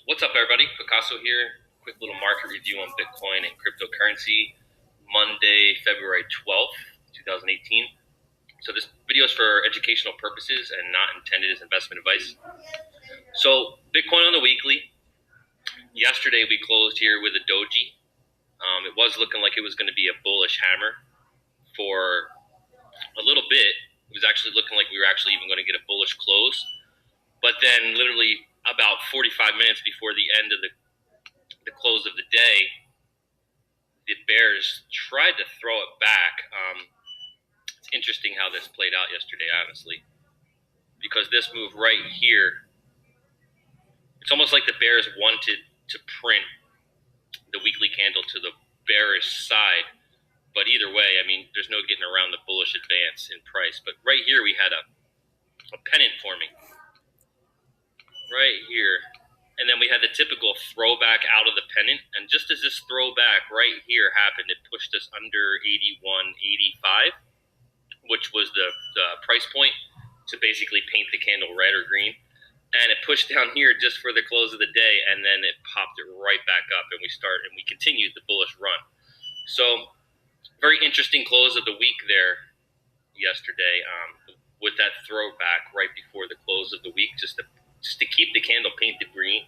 What's up, everybody? Picasso here. Quick little market review on Bitcoin and cryptocurrency. Monday, February 12th, 2018. So this video is for educational purposes and not intended as investment advice. So Bitcoin on the weekly. Yesterday we closed here with a doji. It was looking like it was going to be a bullish hammer for a little bit. It was actually looking like we were actually even going to get a bullish close. But then literally about 45 minutes before the end of the close of the day, the bears tried to throw it back. It's interesting how this played out yesterday, honestly, because this move right here, it's almost like the bears wanted to print the weekly candle to the bearish side. But either way, I mean, there's no getting around the bullish advance in price. But right here, we had a pennant forming. Right here. And then we had the typical throwback out of the pennant. And just as this throwback right here happened, it pushed us under 81.85, which was the price point to basically paint the candle red or green. And it pushed down here just for the close of the day, and then it popped it right back up, and we continued the bullish run. So very interesting close of the week there yesterday, with that throwback right before the close of the week, just to keep the candle painted green,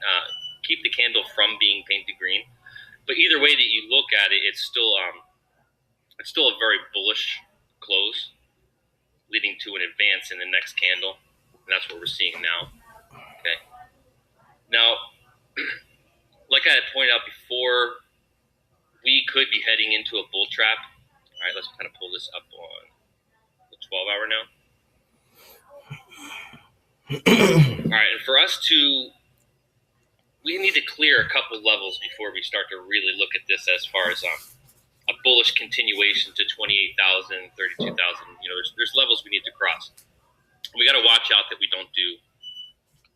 keep the candle from being painted green. But either way that you look at it, it's still a very bullish close, leading to an advance in the next candle. And that's what we're seeing now. Okay. Now, like I had pointed out before, we could be heading into a bull trap. All right, let's kind of pull this up on the 12-hour now. All right, and for us we need to clear a couple levels before we start to really look at this as far as a bullish continuation to 28,000, 32,000. There's levels we need to cross. We got to watch out that we don't do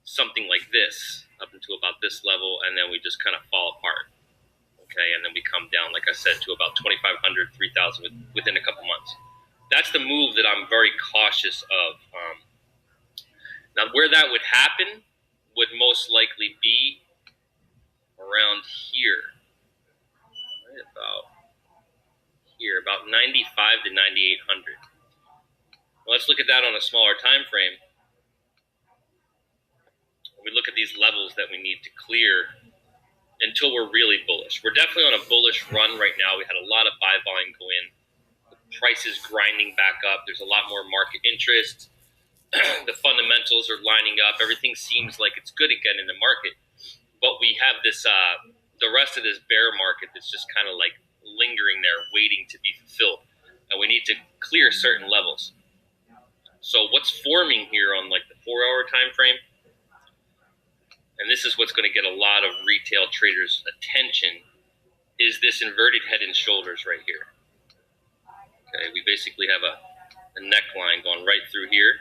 something like this up until about this level, and then we just kind of fall apart. Okay, and then we come down, like I said, to about 2,500, 3,000 within a couple months. That's the move that I'm very cautious of. Now, where that would happen would most likely be around here, right about here, about 95 to 9,800. Well, let's look at that on a smaller time frame. We look at these levels that we need to clear until we're really bullish. We're definitely on a bullish run right now. We had a lot of buy volume go in. The price is grinding back up. There's a lot more market interest. The fundamentals are lining up. Everything seems like it's good again in the market. But we have this, the rest of this bear market that's just kind of like lingering there, waiting to be fulfilled. And we need to clear certain levels. So what's forming here on like the 4-hour time frame? And this is what's going to get a lot of retail traders' attention, is this inverted head and shoulders right here. Okay, we basically have a neckline going right through here,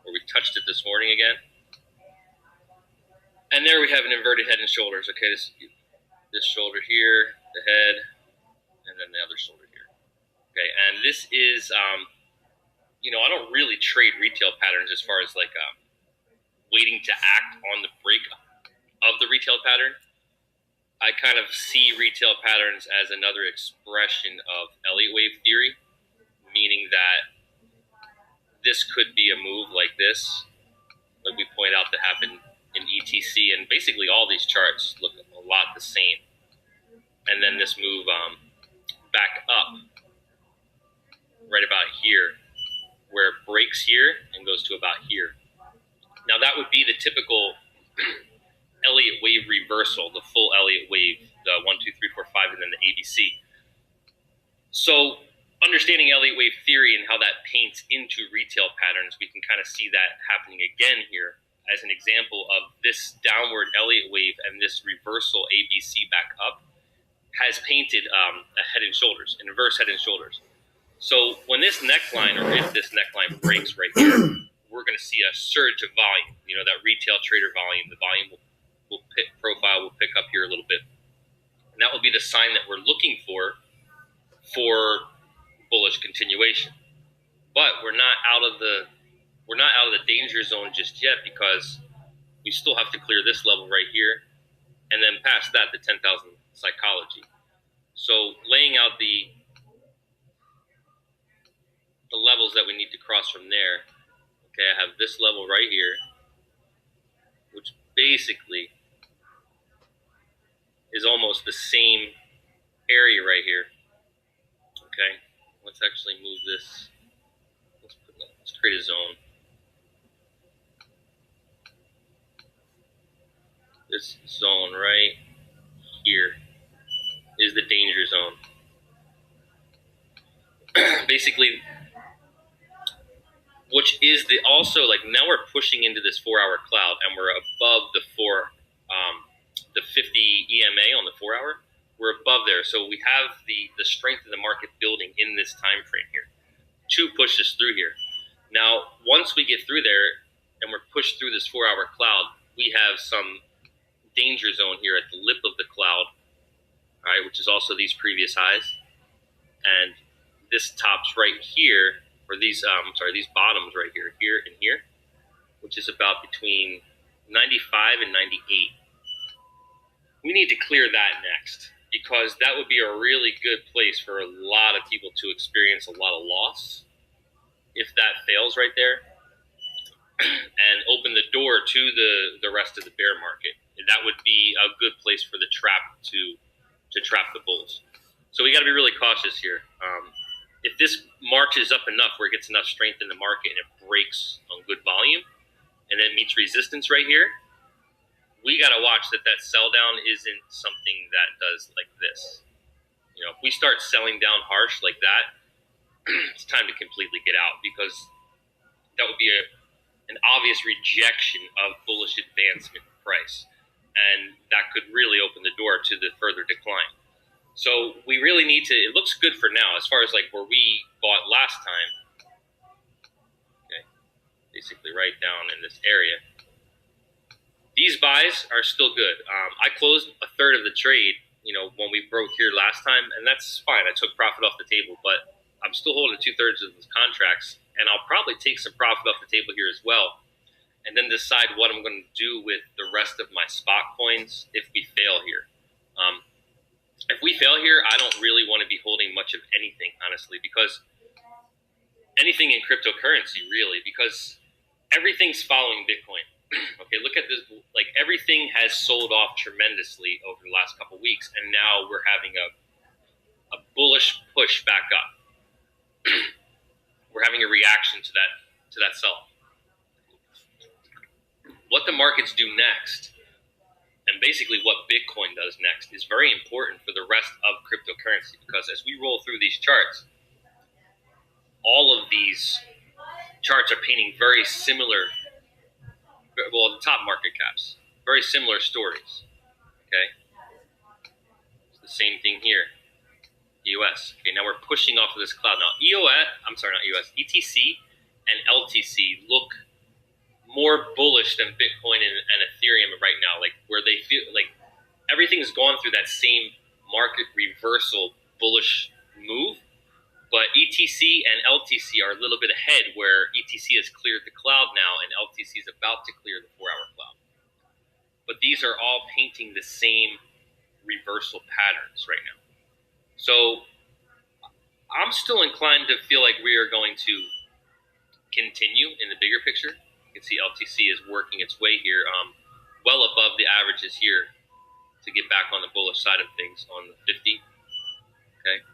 where we touched it this morning again. And there we have an inverted head and shoulders. Okay, this shoulder here, the head, and then the other shoulder here. Okay, and this is, I don't really trade retail patterns as far as like waiting to act on the break of the retail pattern. I kind of see retail patterns as another expression of Elliott wave theory, meaning that this could be a move like this, like we point out, that happened in ETC, and basically all these charts look a lot the same. And then this move back up right about here, where it breaks here and goes to about here. Now that would be the typical Elliott wave reversal, the full Elliott wave, the 1, 2, 3, 4, 5, and then the ABC. So understanding Elliott wave theory and how that paints into retail patterns, we can kind of see that happening again here as an example of this downward Elliott wave, and this reversal ABC back up has painted a head and shoulders, an inverse head and shoulders. So when this neckline, or if this neckline breaks right here, we're going to see a surge of volume. That retail trader volume, the volume will pick up here a little bit. And that will be the sign that we're looking for bullish continuation. But we're not out of the danger zone just yet, because we still have to clear this level right here, and then past that, the 10,000 psychology. So laying out the levels that we need to cross from there. Okay, I have this level right here, which basically is almost the same area right here. Okay, let's actually move this. Let's create a zone. This zone right here is the danger zone. Basically, which is the also like now we're pushing into this 4-hour cloud and we're above the 50 EMA on the 4-hour. We're above there, so we have the strength of the market building in this time frame here to push us through here. Now, once we get through there and we're pushed through this 4-hour cloud, we have some danger zone here at the lip of the cloud, all right, which is also these previous highs, and this tops right here, or these these bottoms right here, here and here, which is about between 95 and 98. We need to clear that next, because that would be a really good place for a lot of people to experience a lot of loss if that fails right there, and open the door to the rest of the bear market. That would be a good place for the trap to trap the bulls. So we got to be really cautious here. If this marches up enough where it gets enough strength in the market and it breaks on good volume and then meets resistance right here, we got to watch that sell down isn't something that does like this. You know, if we start selling down harsh like that, it's time to completely get out, because that would be an obvious rejection of bullish advancement price, and that could really open the door to the further decline. So we really need to, it looks good for now as far as like where we bought last time. Okay, basically right down in this area. These buys are still good. I closed a third of the trade, you know, when we broke here last time, and that's fine. I took profit off the table, but I'm still holding 2/3 of those contracts, and I'll probably take some profit off the table here as well, and then decide what I'm going to do with the rest of my spot coins if we fail here. If we fail here, I don't really want to be holding much of anything, honestly, because anything in cryptocurrency, really, because everything's following Bitcoin. Okay, look at this. Like, everything has sold off tremendously over the last couple of weeks, and now we're having a bullish push back up. We're having a reaction to that sell-off. What the markets do next, and basically what Bitcoin does next, is very important for the rest of cryptocurrency, because as we roll through these charts, all of these charts are painting very similar, well, the top market caps, very similar stories. Okay, it's the same thing here. EOS. Okay, now we're pushing off of this cloud. Now ETC and LTC look more bullish than Bitcoin and Ethereum right now, like where they feel like everything's gone through that same market reversal bullish move, but ETC and LTC are a little bit ahead, where ETC has cleared the cloud now and LTC is about to clear the 4-hour cloud. But these are all painting the same reversal patterns right now. So I'm still inclined to feel like we are going to continue in the bigger picture. You can see LTC is working its way here, well above the averages here, to get back on the bullish side of things on the 50. Okay,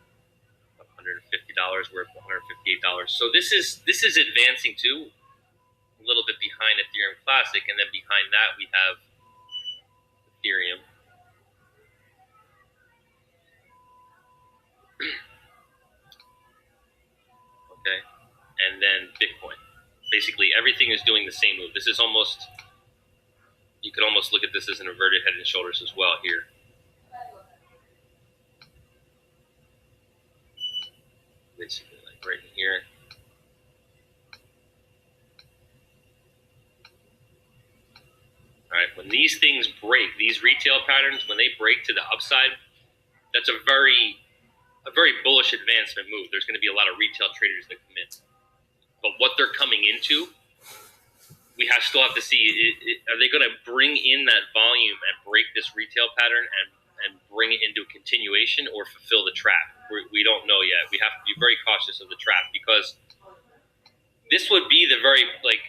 $150. We're at $158. So this is advancing too, a little bit behind Ethereum Classic, and then behind that we have Ethereum. Okay, and then Bitcoin. Basically, everything is doing the same move. This is almost, you could almost look at this as an inverted head and shoulders as well here. Basically, like right in here. All right, when these things break, these retail patterns, when they break to the upside, that's a very bullish advancement move. There's going to be a lot of retail traders that come in. But what they're coming into still have to see, are they going to bring in that volume and break this retail pattern and bring it into a continuation or fulfill the trap? We don't know yet. We have to be very cautious of the trap, because this would be the very, like,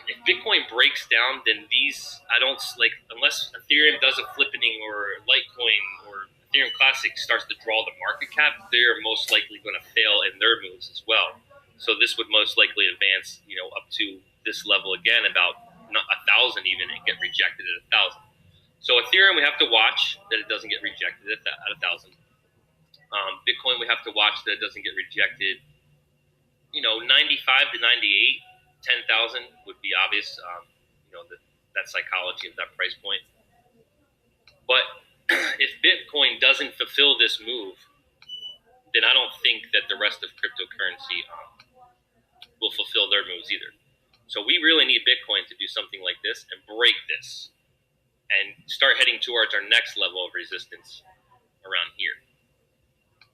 if Bitcoin breaks down, then these, I don't, like, unless Ethereum does a flippening or Litecoin or Ethereum Classic starts to draw the market cap, they're most likely going to fail in their moves as well. So this would most likely advance, up to this level again, about 1,000 even, and get rejected at 1,000. So Ethereum, we have to watch that it doesn't get rejected at 1,000. Bitcoin, we have to watch that it doesn't get rejected. 95 to 98, 10,000 would be obvious. That psychology of that price point. But if Bitcoin doesn't fulfill this move, then I don't think that the rest of cryptocurrency will fulfill their moves either. So we really need Bitcoin to do something like this and break this and start heading towards our next level of resistance around here.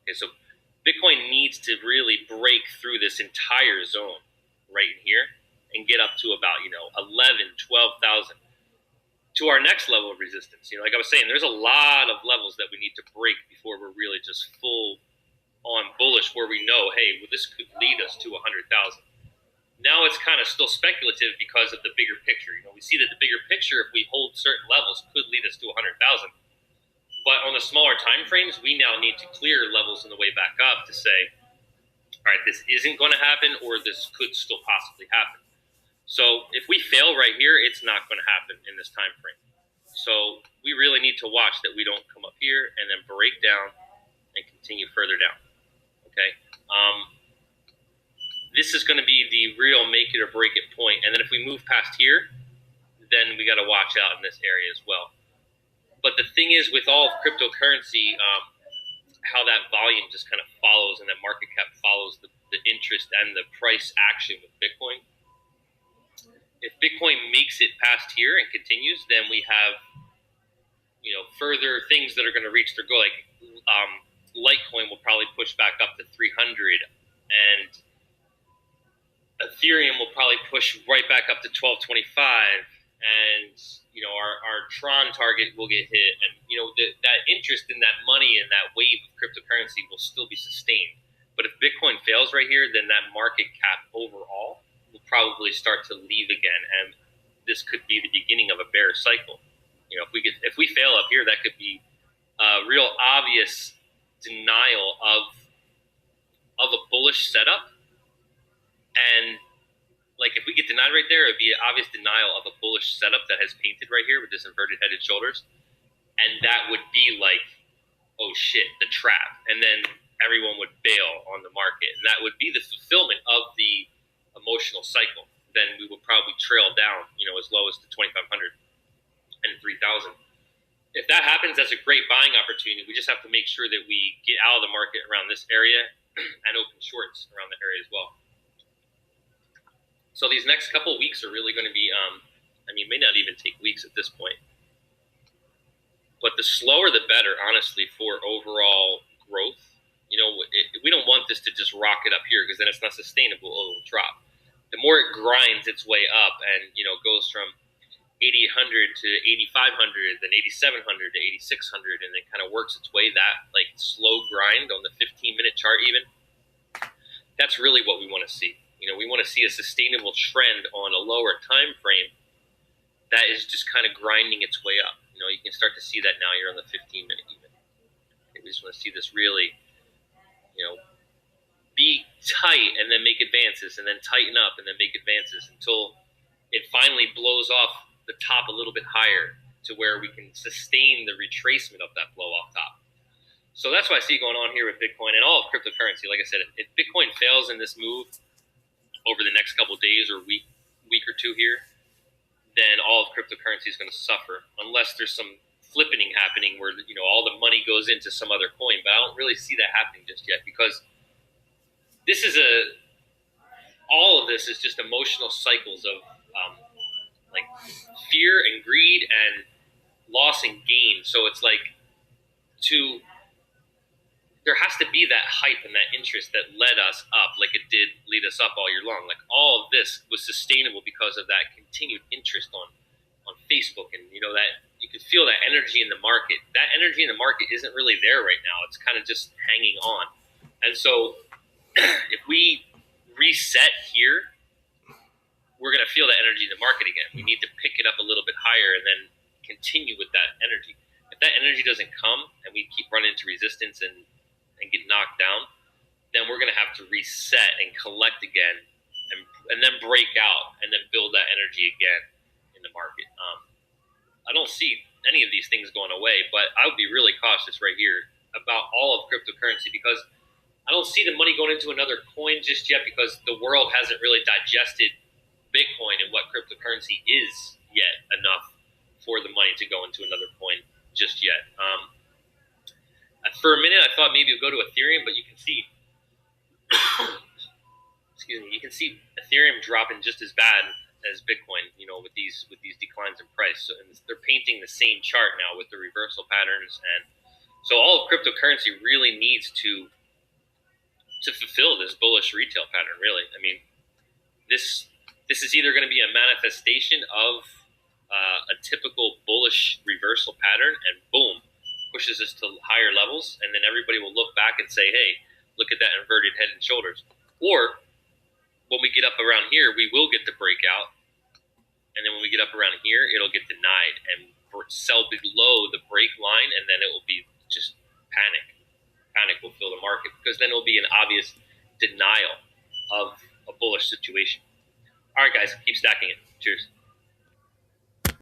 Okay, so Bitcoin needs to really break through this entire zone right in here and get up to about, 11, 12,000 to our next level of resistance. Like I was saying, there's a lot of levels that we need to break before we're really just full on bullish, where we know, hey, well, this could lead us to 100,000. Now it's kind of still speculative because of the bigger picture. We see that the bigger picture, if we hold certain levels, could lead us to 100,000. But on the smaller time frames, we now need to clear levels on the way back up to say, all right, this isn't going to happen, or this could still possibly happen. So if we fail right here, it's not going to happen in this time frame. So we really need to watch that we don't come up here and then break down and continue further down. Okay. This is going to be the real make it or break it point. And then if we move past here, then we got to watch out in this area as well. But the thing is, with all of cryptocurrency, how that volume just kind of follows and that market cap follows the interest and the price action with Bitcoin. If Bitcoin makes it past here and continues, then we have, further things that are going to reach their goal. Like Litecoin will probably push back up to 300, and Ethereum will probably push right back up to 1225, and our Tron target will get hit, and that interest in that money and that wave of cryptocurrency will still be sustained. But if Bitcoin fails right here, then that market cap overall will probably start to leave again, and this could be the beginning of a bear cycle. If we fail up here, that could be a real obvious denial of a bullish setup. And like if we get denied right there, it would be an obvious denial of a bullish setup that has painted right here with this inverted head and shoulders. And that would be like, oh shit, the trap. And then everyone would bail on the market. And that would be the fulfillment of the emotional cycle. Then we would probably trail down, as low as to 2,500 and 3,000. If that happens, that's a great buying opportunity. We just have to make sure that we get out of the market around this area and open shorts around the area as well. So these next couple of weeks are really going to be, may not even take weeks at this point. But the slower the better, honestly, for overall growth. We don't want this to just rocket up here, because then it's not sustainable. It'll drop. The more it grinds its way up and, goes from 8,800 to 8,500, then 8,700 to 8,600, and then kind of works its way that like slow grind on the 15-minute chart even. That's really what we want to see. We want to see a sustainable trend on a lower time frame that is just kind of grinding its way up. You can start to see that now. You're on the 15-minute even. Okay, we just want to see this really, be tight and then make advances, and then tighten up and then make advances until it finally blows off the top a little bit higher to where we can sustain the retracement of that blow off top. So that's what I see going on here with Bitcoin and all of cryptocurrency. Like I said, if Bitcoin fails in this move over the next couple of days or week or two here, then all of cryptocurrency is going to suffer, unless there's some flippening happening where all the money goes into some other coin. But I don't really see that happening just yet, because this is all of this is just emotional cycles of like fear and greed and loss and gain. So it's like there has to be that hype and that interest that led us up, like it did lead us up all year long. Like all of this was sustainable because of that continued interest on Facebook, and that you could feel that energy in the market. That energy in the market isn't really there right now. It's kind of just hanging on. And so if we reset here, we're going to feel that energy in the market again. We need to pick it up a little bit higher and then continue with that energy. If that energy doesn't come and we keep running into resistance and get knocked down, then we're going to have to reset and collect again and then break out and then build that energy again in the market. I don't see any of these things going away, but I would be really cautious right here about all of cryptocurrency because I don't see the money going into another coin just yet because the world hasn't really digested Bitcoin and what cryptocurrency is yet enough for the money to go into another coin just yet. For a minute, I thought maybe it would go to Ethereum, but you can see, you can see Ethereum dropping just as bad as Bitcoin, with these declines in price. So, and they're painting the same chart now with the reversal patterns, and so all of cryptocurrency really needs to fulfill this bullish retail pattern. Really, I mean, this is either going to be a manifestation of a typical bullish reversal pattern, and boom, pushes us to higher levels, and then everybody will look back and say, "Hey, look at that inverted head and shoulders," or when we get up around here, we will get the breakout. And then when we get up around here, it'll get denied and sell below the break line. And then it will be just panic. Panic will fill the market because then it will be an obvious denial of a bullish situation. All right, guys, keep stacking it. Cheers.